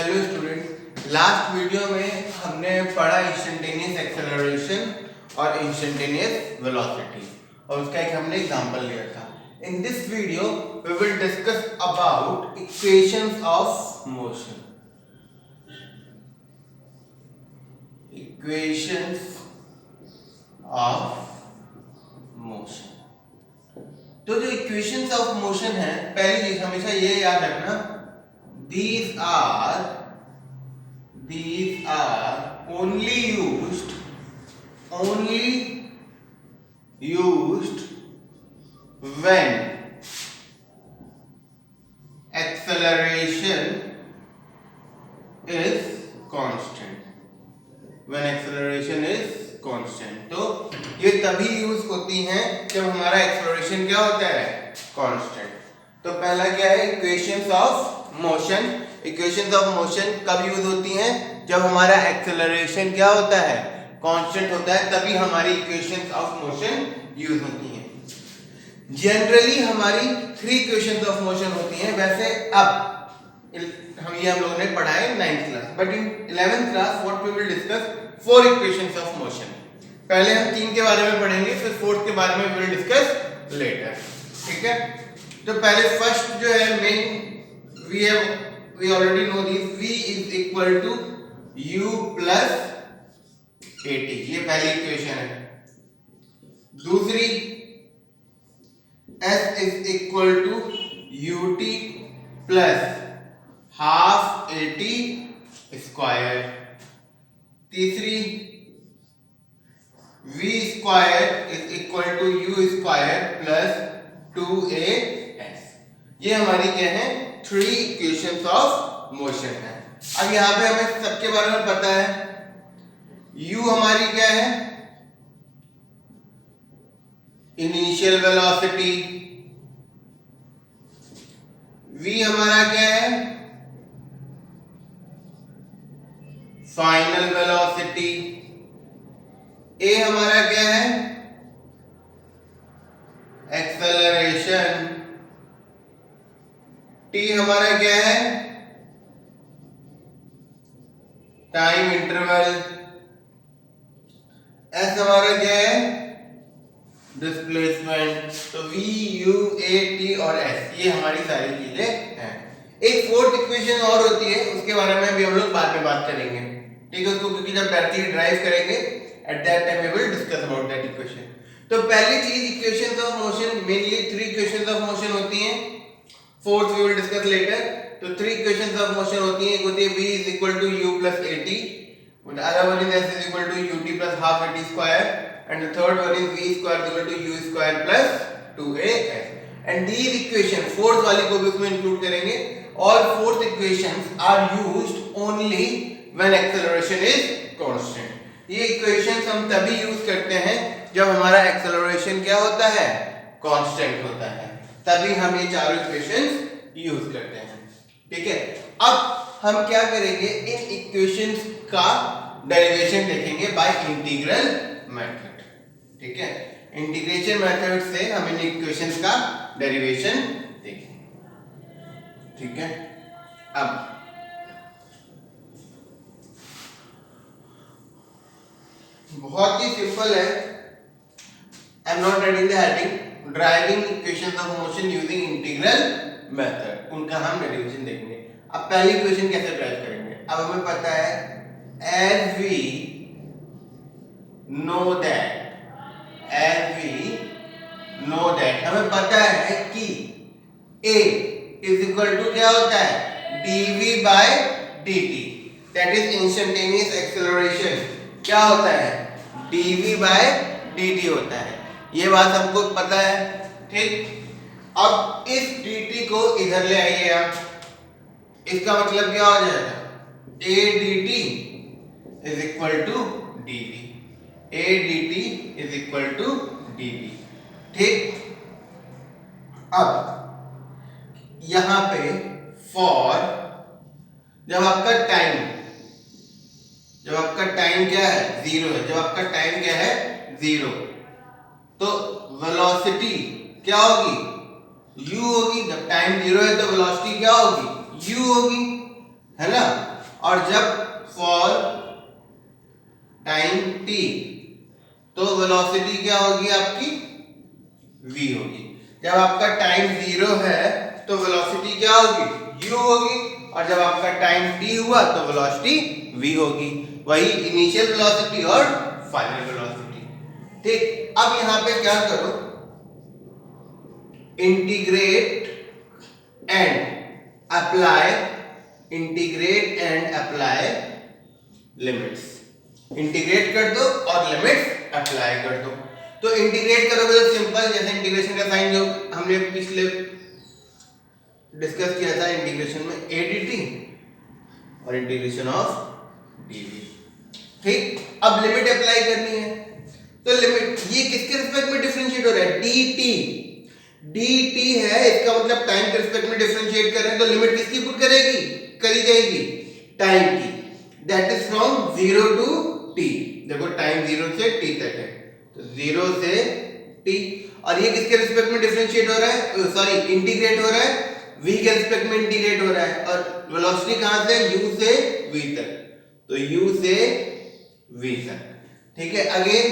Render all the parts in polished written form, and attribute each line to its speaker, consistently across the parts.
Speaker 1: Hello student, last video में हमने पढ़ा इंस्टेंटेनियस एक्सेलरेशन और इंस्टेंटेनियस वेलोसिटी और उसका एक हमने एग्जांपल लिया था। In this video we will discuss about equations of motion. Equations of motion. तो जो इक्वेशंस ऑफ मोशन है, पहली चीज हमेशा ये याद रखना, these are only used when acceleration is constant। तो ये तभी यूज होती हैं जब हमारा एक्सेलरेशन क्या होता है, कांस्टेंट। तो पहला क्या है, equations of motion. Equations of motion कब यूज होती हैं, जब हमारा एक्सेलरेशन क्या होता है, कांस्टेंट होता है, तभी हमारी इक्वेशंस ऑफ मोशन यूज होती हैं। जनरली हमारी 3 इक्वेशंस ऑफ मोशन होती हैं। वैसे अब हम लोगों ने पढ़ा है 9th class, but in 11th class what we will discuss 4 equations of motion. पहले हम 3 के बारे में पढ़ेंगे, फिर 4th के बारे में विल डिस्कस लेटर। ठीक है, तो पहले फर्स्ट जो है main, we already know this, v is equal to u plus at, ये पहली इक्वेशन है। दूसरी s is equal to ut plus half at square. तीसरी v square is equal to u square plus 2as। ये हमारी क्या है, 3 equations of motion है। अब यहाँ पे हमें सबके बारे में पता है, u हमारी क्या है, इनिशियल वेलोसिटी। v हमारा क्या है, फाइनल वेलोसिटी। a हमारा क्या है, एक्सेलरेशन। t हमारा क्या है, टाइम इंटरवल। s हमारा क्या है, डिस्प्लेसमेंट। तो v, u, a, t और s, ये हमारी सारी चीजें हैं। एक 4th इक्वेशन और होती है, उसके बारे में भी हम लोग बाद में बात करेंगे। ठीक है, उसको क्योंकि जब डायरेक्टली ड्राइव करेंगे at that time we will discuss about that equation. तो पहली चीज, equations of motion, mainly 3 equations of motion होती हैं। 4th we will discuss later. तो 3 इक्वेशंस ऑफ मोशन होती हैं। एक होती है v is equal to u plus at, the other one is s is equal to ut plus half at square, and the third one is v square is equal to u square plus 2as। and these equation 4th वाली को भी उसमें include करेंगे। और 4th equations are used only when acceleration is constant। ये equations हम तभी use करते हैं जब हमारा एक्सेलरेशन क्या होता है, कांस्टेंट होता है, तभी हम ये चारों इक्वेशंस यूज करते हैं। ठीक है, अब हम क्या करेंगे, इन इक्वेशंस का डेरिवेशन देखेंगे बाय इंटीग्रल मेथड। ठीक है, इंटीग्रेशन मेथड से हम इन इक्वेशंस का डेरिवेशन देखेंगे। ठीक है, अब बहुत ही सिंपल है। I am not writing the heading, driving equations of motion using integral method, उनका हम डेरिवेशन देखेंगे। अब पहली इक्वेशन कैसे ड्राइव करेंगे, अब हमें पता है, as we know that हमें पता है कि a इज इक्वल टू क्या होता है, dv by dt, that is instantaneous acceleration. क्या होता है, dv by dt होता है, ये बात हमको पता है। ठीक, अब इस dt को इधर ले आइए आप, इसका मतलब क्या हो जाएगा, a dt is equal to dv, a dt is equal to dv। ठीक, अब यहां पे फॉर जब आपका टाइम क्या है, 0 है, जब आपका टाइम क्या है, 0, तो वेलोसिटी क्या होगी, u होगी। जब टाइम 0 है तो वेलोसिटी क्या होगी, u होगी, है ना। और जब फॉर टाइम t तो वेलोसिटी क्या होगी आपकी v होगी। जब आपका टाइम 0 है तो वेलोसिटी क्या होगी u होगी, और जब आपका टाइम t हुआ तो वेलोसिटी v होगी। वही इनिशियल वेलोसिटी और फाइनल वेलोसिटी। ठीक, अब यहां पे क्या करो, integrate and apply limits. Integrate कर दो और लिमिट्स अप्लाई कर दो। तो इंटीग्रेट करोगे तो सिंपल, जैसे इंटीग्रेशन का साइन जो हमने पिछले डिस्कस किया था इंटीग्रेशन में, a dt और इंटीग्रेशन ऑफ dv। ठीक, अब लिमिट अप्लाई करनी है, तो लिमिट ये किसके रिस्पेक्ट में डिफरेंशिएट हो रहा है, dt है, इसका मतलब टाइम के रिस्पेक्ट में डिफरेंशिएट कर रहे हैं, तो लिमिट किसकी पुट करी जाएगी टाइम की, that is from 0 to t। देखो टाइम 0 से t तक है, तो 0 से t, और ये किसके रिस्पेक्ट में डिफरेंशिएट हो रहा है, सॉरी इंटीग्रेट हो रहा है, v के रिस्पेक्ट में इंटीग्रेट हो रहा है, और वेलोसिटी कहां से, u से v तक, तो u से v तक। ठीक है, अगेन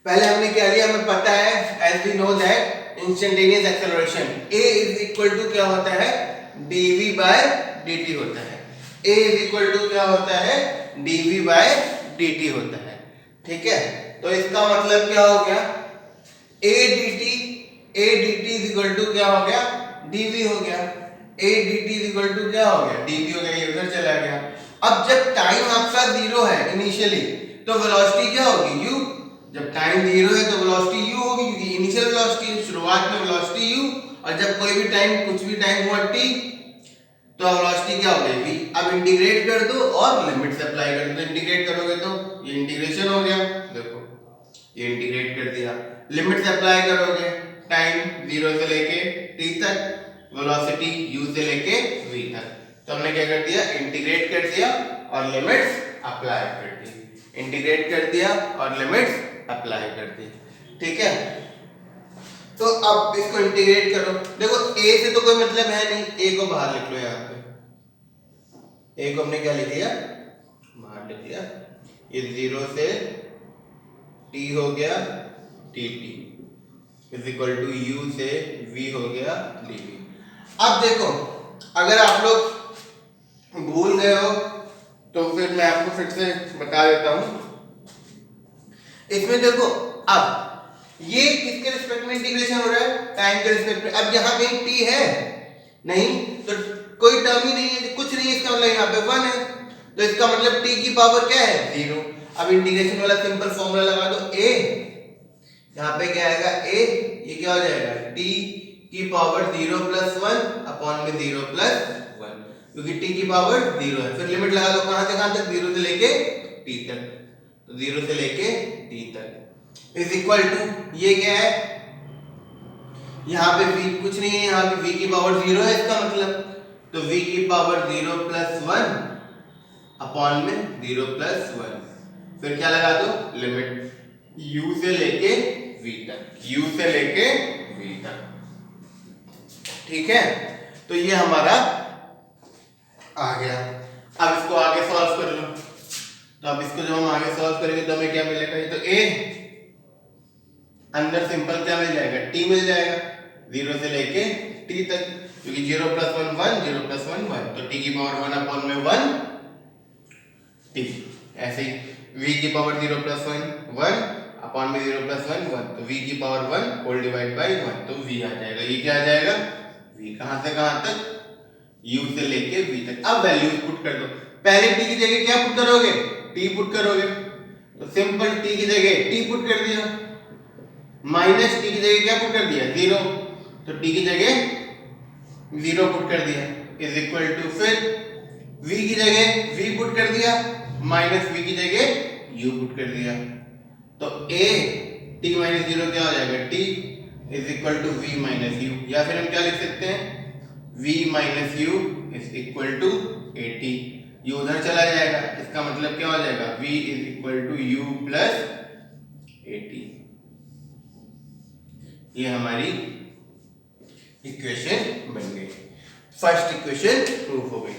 Speaker 1: पहले हमने क्या लिया, हमें पता है as we know that instantaneous acceleration a is equal to क्या होता है, dv बाय dt होता है। a इज इक्वल टू क्या होता है, dv बाय dt होता है। ठीक है, तो इसका मतलब क्या हो गया, a dt is equal to क्या हो गया, dv हो गया। a dt is equal to क्या हो गया, dv हो गया, ये उधर चला गया। अब जब टाइम आपका 0 है इनिशियली, तो वेलोसिटी क्या होगी u। जब टाइम 0 है तो वेलोसिटी u होगी, क्योंकि इनिशियल वेलोसिटी शुरुआत में वेलोसिटी u, और जब कोई भी टाइम कुछ भी टाइम हुआ t तो वेलोसिटी क्या हो गई v। अब इंटीग्रेट कर दो और लिमिट्स अप्लाई कर दो। इंटीग्रेट करोगे तो ये इंटीग्रेशन हो गया, देखो ये इंटीग्रेट कर दिया, लिमिट्स अप्लाई करोगे टाइम 0 से लेके t तक, वेलोसिटी u से लेके v तक, तो हमने क्या कर दिया, इंटीग्रेट कर दिया और लिमिट्स अप्लाई कर दी, इंटीग्रेट कर दिया और लिमिट्स अप्लाई कर दी। ठीक है, तो अब इसको इंटीग्रेट करो, देखो a से तो कोई मतलब है नहीं, a को बाहर लिख लो, यहाँ पे a को हमने क्या लिख दिया, बाहर लिख दिया, ये 0 से t हो गया dt is equal to u से v हो गया dv। अब देखो अगर आप लोग भूल गए हो तो फिर मैं आपको फिर से बता देता हूं। इसमें देखो अब ये किसके रिस्पेक्ट में इंटीग्रेशन हो रहा है, टाइम के रिस्पेक्ट में। अब यहाँ पे t है नहीं, तो कोई टर्म ही नहीं है, कुछ नहीं है, इसका मतलब यहाँ पे 1 है, तो इसका मतलब t की पावर क्या है 0। अब इंटीग्रेशन वाला सिंपल फॉर्मूला लगा दो, a यहाँ पे क्या आएगा a, ये क्या हो जाएगा t की पावर 0 प्लस 1 अपॉन में 0 प्लस 1, क्योंकि t की पावर 0 है। फिर लिमिट लगा दो कहां से कहां तक, 0 से लेके t तक, तो 0 से लेके t तक इज इक्वल टू ये क्या है, यहाँ पे v कुछ नहीं है, यहाँ पे v की पावर 0 है, इसका मतलब तो v की पावर 0 प्लस 1 अपॉन में 0 प्लस 1, फिर क्या लगा दो, लिमिट u से लेके v तक, u से लेके v तक। ठीक है, तो ये हमारा आ गया। अब इसको आगे सॉल्व कर लो, तो अब इसको जब हम आगे सॉल्व करेंगे तो हमें क्या मिलेगा, ये तो a अंदर सिंपल क्या मिल जाएगा, t मिल जाएगा 0 से लेके t तक, क्योंकि 0 प्लस 1 1, 0 प्लस 1 1, तो t की पावर 1 अपॉन में 1 t। ऐसे ही v की पावर 0 प्लस 1 1 अपॉन में 0 प्लस 1 1, तो v की पावर 1 होल डिवाइड बाय 1, तो v आ जाएगा। ये क्या आ जाएगा, v कहां से कहां तक, u से लेके v तक। अब वैल्यूज पुट कर दो, पहले t की जगह क्या पुट करोगे, t पुट करोगे, तो सिंपल t की जगह t पुट कर दिया, माइनस t की जगह क्या पुट कर दिया 0, तो t की जगह 0 पुट कर दिया इज इक्वल टू, फिर v की जगह v पुट कर दिया, माइनस v की जगह u पुट कर दिया, तो a t माइनस 0 क्या हो जाएगा, t is equal to v minus u, या फिर हम क्या लिख सकते हैं, v minus u is equal to at, ये उधर चला जाएगा, इसका मतलब क्या हो जाएगा, v is equal to u plus at। ये हमारी इक्वेशन बन गई, फर्स्ट इक्वेशन प्रूफ हो गई।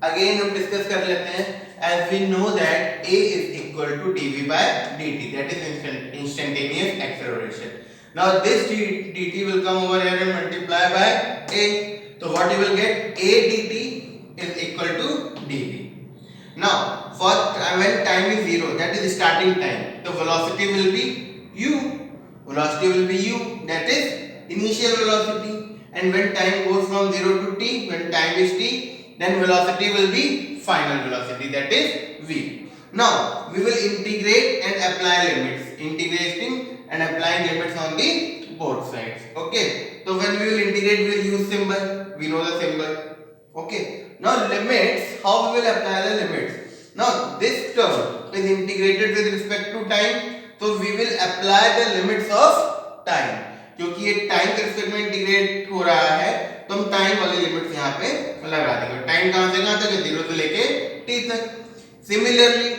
Speaker 1: अगेन हम डिस्कस कर लेते हैं. As we know that a is equal to dv by dt, that is instantaneous acceleration. Now this dt will come over here and multiply by a. So what you will get, a dt is equal to dv. Now for when time is 0, that is starting time, the velocity will be u. Velocity will be u, that is initial velocity. And when time goes from 0 to t, when time is t, then velocity will be final velocity, that is v. Now we will integrate and apply limits, integrating and applying limits on the both sides. Okay, so when we will integrate, we will use symbol, we know the symbol. Okay, now limits, how we will apply the limits. Now this term is integrated with respect to time, so we will apply the limits of time. क्योंकि ये time के respect में integrate हो रहा है, तो हम time वाली लिमिट्स यहाँ पे लगा देंगे. टाइम कहां से कहां तक है, 0 से लेके t तक. Similarly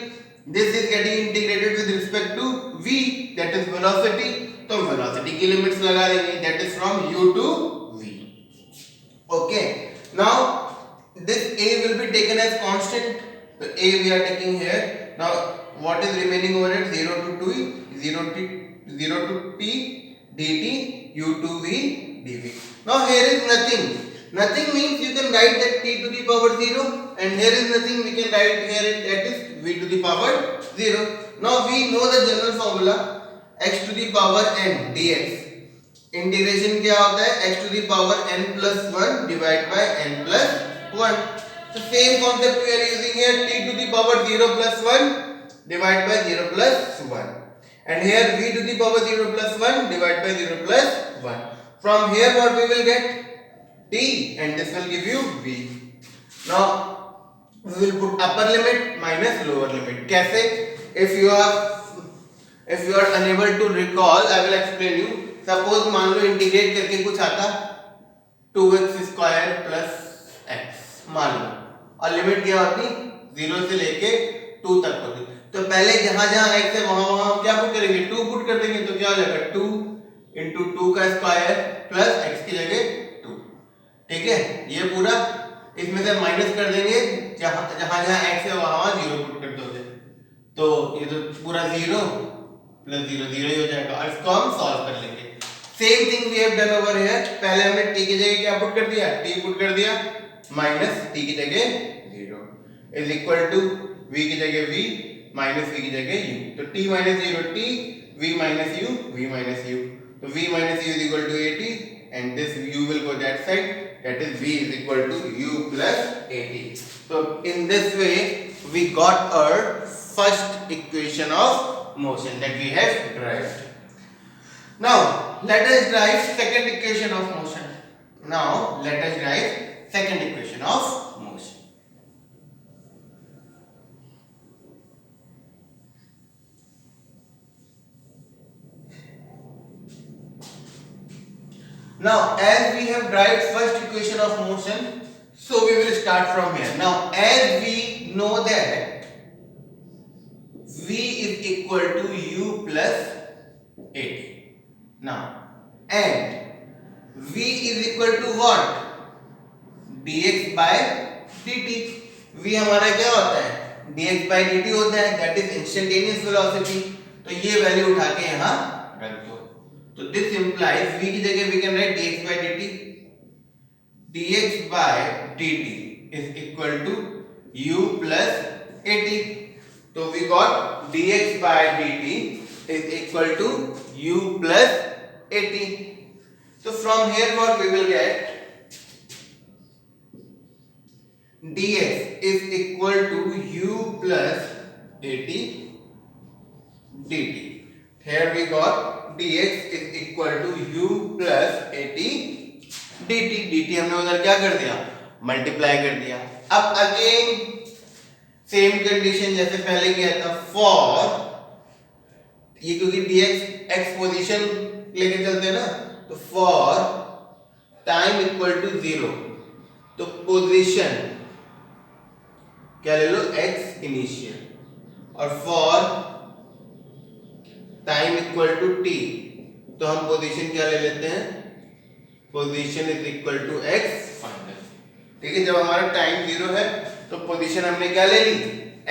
Speaker 1: this is getting integrated with respect to v, that is velocity, तो वेलोसिटी की लिमिट्स लगा देंगे, that is from u to v. Okay, now this a will be taken as constant, so a we are taking here. Now what is remaining over it, 0 to 2, 0 to t dt, u to v dv. Now here is nothing. Nothing means you can write that t to the power 0, and here is nothing, we can write here that is v to the power 0. Now we know the general formula, x to the power n dx. Integration क्या होता है, x to the power n plus 1 divided by n plus 1. So same concept we are using here, t to the power 0 plus 1 divided by 0 plus 1. And here v to the power 0 plus 1 divided by 0 plus 1. From here what we will get, t, and this will give you v. Now we will put upper limit minus lower limit. कैसे? If you are unable to recall, I will explain you. Suppose मान लो integrate करके कुछ आता 2x square plus x मान लो, और limit क्या होती 0 से लेके 2 तक होती. तो पहले जहां जहां x है वहां वहां क्या पुट करेंगे, 2 पुट कर देंगे, तो क्या हो जाएगा 2 into 2 का स्क्वायर प्लस x की जगह 2. ठीक है, ये पूरा इसमें से माइनस कर देंगे, जहां जहां x है वहां वहां 0 पुट कर दोगे, तो ये तो पूरा 0 प्लस 0 0 ही हो जाएगा, और इसको हम सॉल्व कर लेंगे. Same thing we have done over here. पहले हमने t की जगह क्या पुट कर दिया, t पुट कर दिया, माइनस t की जगह 0 इज इक्वल टू v की जगह v माइनस v की जगह u. तो t minus 0 t, v minus u, v minus u. तो v minus u is equal to 80, and this u will go that side, that is v is equal to u plus 80. So in this way we got our first equation of motion that we have derived. Now let us derive second equation of motion. Now let us derive second equation of motion. Now as we have derived first equation of motion, so we will start from here. Now as we know that v is equal to u plus 80. Now and v is equal to what, dx by dt. v हमारा क्या होता है, dx by dt होता है, that is instantaneous velocity. तो ये value उठा के यहाँ रख दो. तो this implies v की जगह we can write dx by dt. dx by dt is equal to u plus 80. तो we got dx by dt is equal to u plus 80. So from here what we will get, dx is equal to u plus 80 dt. Here we got dx is equal to u plus 80 dt. dt हमने उधर क्या कर दिया, multiply कर दिया. अब again same condition जैसे पहले किया था, फॉर ये क्योंकि dx x पोजीशन लेके चलते हैं ना, तो फॉर टाइम इक्वल टू 0, तो पोजीशन क्या ले लो, x इनिशियल, और for time equal to t, तो हम पोजीशन क्या ले लेते हैं, position is equal to x final. ठीक है, जब हमारा टाइम 0 है तो पोजीशन हमने क्या ले ली,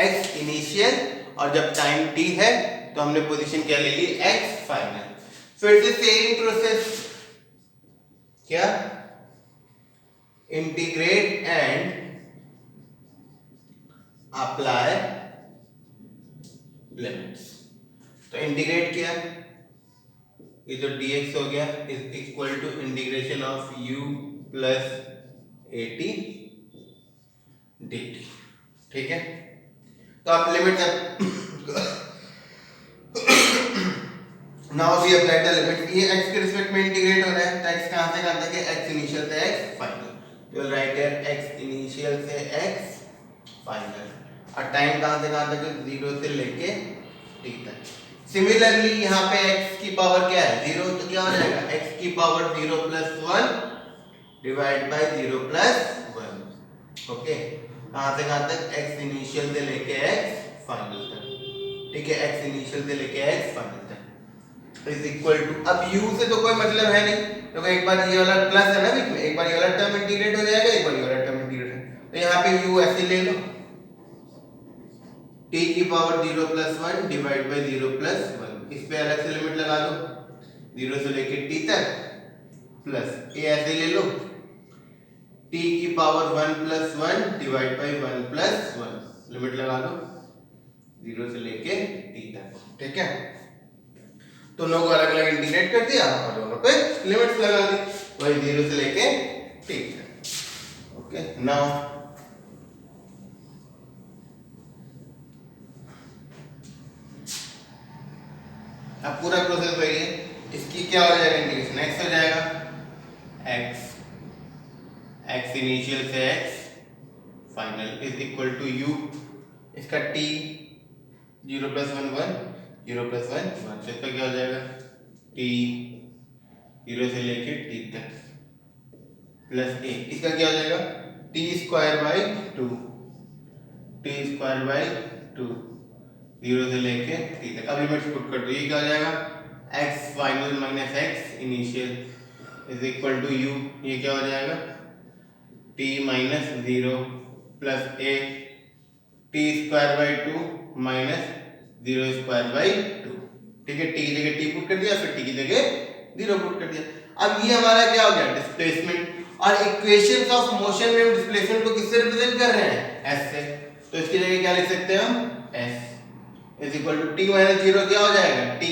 Speaker 1: x इनिशियल, और जब टाइम t है तो हमने पोजीशन क्या ले ली, x फाइनल। फिर से सेम प्रोसेस, क्या, इंटीग्रेट एंड अप्लाई लिमिट्स। तो इंटीग्रेट किया, ये जो dx हो गया is equal to integration of u plus at dt, ठीक है। तो आप limit now we apply the limit, ये x के रिस्पेक्ट में इंटीग्रेट हो रहा है, तो x कहां से कहां तक है, x इनिशियल से x फाइनल, तो will write here x initial से x फाइनल, और टाइम कहां से कहां तक है, 0 से लेके t तक। सिमिलरली यहाँ पे x की पावर क्या है, 0, तो क्या हो जाएगा, x की power 0 plus 1 divide by 0 plus 1, okay. कहां से कहां तक, x इनिशियल से लेके x फाइनल तक, ठीक है, x इनिशियल से लेके x फाइनल तक इज इक्वल टू, अब u से तो कोई मतलब है नहीं, तो एक बार ये वाला प्लस है ना बीच में, एक बार ये वाला टर्म इंटीग्रेट हो जाएगा, एक बार ये वाला टर्म इंटीग्रेट है, तो यहाँ पे u ऐसे ले लो, t की power 0 plus 1 divide by 0 plus 1, इस पे अलग से लिमिट लगा दो 0 से लेके t तक, प्लस a ऐसे ले लो, t की power 1 plus 1 divide by 1 plus 1, limit लगा दो 0 से लेके t तक, ठीक है। दोनों को अलग अलग इंटीग्रेट कर दिया और दोनों पे लिमिट्स लगा दी, वही 0 से लेके t तक, ओके। नाउ अब पूरा प्रोसेस वही है, इसकी क्या हो जाएगा, इंटीग्रेशन x हो जाएगा, x इनिशियल से x final is equal to u, इसका t 0 प्लस 1 1, 0 प्लस 1 1, तो इसका क्या हो जाएगा, t 0 से लेके t तक प्लस a, इसका क्या हो जाएगा, t square by 2, t square by 2, 0 से लेके t तक। अब लिमिट्स पुट कर दो, ये क्या हो जाएगा, x final minus x initial is equal to u, ये क्या हो जाएगा, t minus 0 plus a, t square by 2 minus 0 square by 2, ठीक है। t की जगह t पुट कर दिया, फिर t की जगह 0 पुट कर दिया। अब ये हमारा क्या हो गया, डिस्प्लेसमेंट, और इक्वेशंस ऑफ मोशन में हम डिस्प्लेसमेंट को किससे रिप्रेजेंट कर रहे हैं, s से, तो इसकी जगह क्या लिख सकते हैं हम, s is equal to t minus 0 क्या हो जाएगा, t,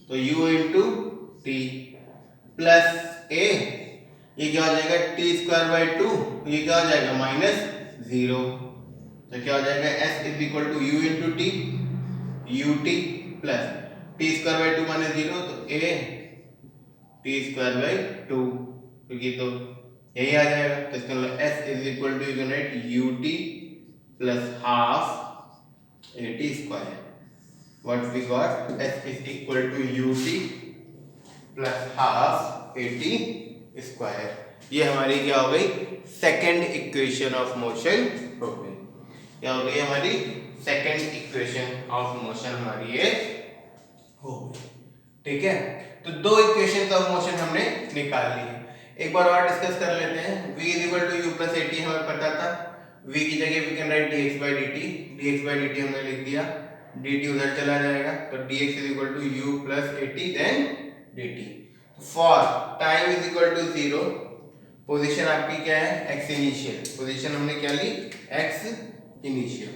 Speaker 1: तो u into t plus a, ये क्या हो जाएगा, t स्क्वायर बाई 2, ये क्या हो जाएगा, माइनस 0, तो क्या हो जाएगा, s is equal to u into t, ut plus t square by 2 minus 0, तो a t स्क्वायर बाई 2, क्योंकि तो यही आ जाएगा, तो इसका मतलब s is equal to unit ut plus half at square, what we got, s is equal to ut plus half at square, ये हमारी क्या हो गई, सेकंड इक्वेशन ऑफ मोशन हो गई, क्या हो गई हमारी सेकंड इक्वेशन ऑफ मोशन हमारी ये हो गई, ठीक है। तो दो इक्वेशन ऑफ मोशन हमने निकाल ली है, एक बार और डिस्कस कर लेते हैं। v is equal to u plus at हमें पता था, v की जगह we can write dx by dt, dx by dt हमने लिख दिया, dt उधर चला जाएगा, तो dx is equal to u plus at then dt। For time is equal to 0, position आपकी क्या है, x इनिशियल, पोजीशन हमने क्या ली, x इनिशियल,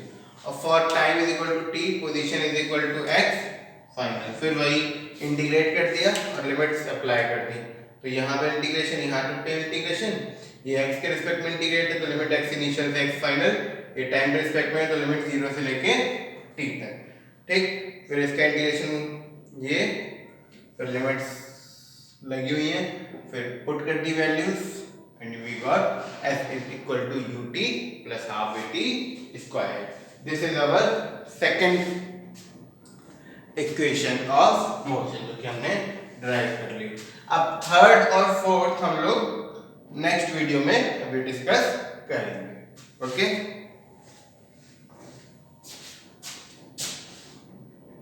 Speaker 1: और for time is equal to t, position is equal to x final, फिर वही integrate कर दिया और लिमिट्स अप्लाई कर दी, तो यहाँ पे इंटीग्रेशन, यहाँ पे इंटीग्रेशन, ये x के रिस्पेक्ट में इंटीग्रेट है तो लिमिट x इनिशियल से x फाइनल, ये टाइम के रिस्पेक्ट में है तो लिमिट 0 से लेके t तक, ठीक। फिर इसका इंटीग्रेशन ये, फिर लिमिट्स लगी हुई हैं, फिर पुट कर दी values and we got s is equal to ut plus half at square. This is our second equation of motion जो कि हमने ड्राइव कर ली। अब थर्ड और फोर्थ हम लोग नेक्स्ट वीडियो में अभी डिस्कस करेंगे, ओके।